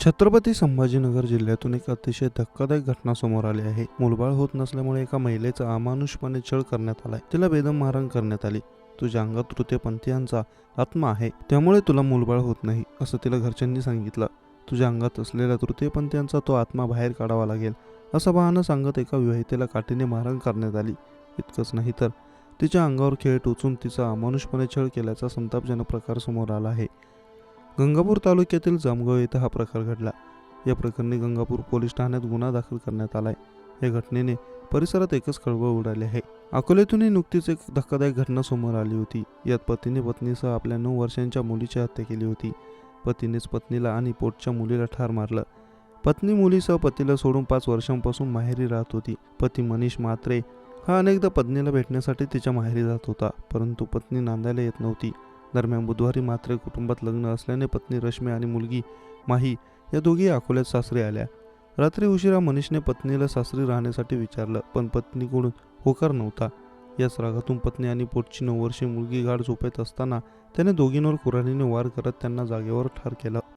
छत्रपती संभाजीनगर जिल्ह्यातून एक अतिशय धक्कादायक घटना समोर आली आहे. मुलबाळ होत नसल्यामुळे एका महिलेचा अमानुषपणे छळ करण्यात आलाय. तिला बेदम मारहाण करण्यात आली. तुझ्या अंगात तृतीयपंथीयांचा आत्मा आहे, त्यामुळे तुला मुलबाळ होत नाही, असं तिला घरच्यांनी सांगितलं. तुझ्या अंगात असलेल्या तृतीयपंथीयांचा तो आत्मा बाहेर काढावा लागेल, असं बहाणं सांगत एका विवाहितेला काठीने मारहाण करण्यात आली. इतकंच नाही तर तिच्या अंगावर खेळ टोचून तिचा अमानुषपणे छळ केल्याचा संतापजनक प्रकार समोर आला आहे. गंगापूर तालुक्यातील जामगाव येथे हा प्रकार घडला. या प्रकरणी गंगापूर पोलीस ठाण्यात गुन्हा दाखल करण्यात आलाय. या घटनेने परिसरात एकच खळबळ उडाली आहे. अकोल्यातूनही नुकतीच एक धक्कादायक घटना समोर आली होती. यात पतीने पत्नीसह आपल्या 9 वर्षांच्या मुलीची हत्या केली होती. पतीनेच पत्नीला आणि पोटच्या मुलीला ठार मारलं. पत्नी मुलीसह पतीला सोडून 5 वर्षांपासून माहेरी राहत होती. पती मनीष म्हात्रे हा अनेकदा पत्नीला भेटण्यासाठी तिच्या माहेरी जात होता, परंतु पत्नी नांदायला येत नव्हती. दरम्यान बुधवारी म्हात्रे कुटुंबात लग्न असल्याने पत्नी रश्मी आणि मुलगी माही या दोघी अकोल्यात सासरी आल्या. रात्री उशिरा मनीषने पत्नीला सासरी राहण्यासाठी विचारलं, पण पत्नीकडून होकार नव्हता. याच रागातून पत्नी आणि पोटची 9 वर्षीय मुलगी गाढ झोपेत असताना त्याने दोघींवर कुऱ्हाडीने वार करत त्यांना जागेवर ठार केलं.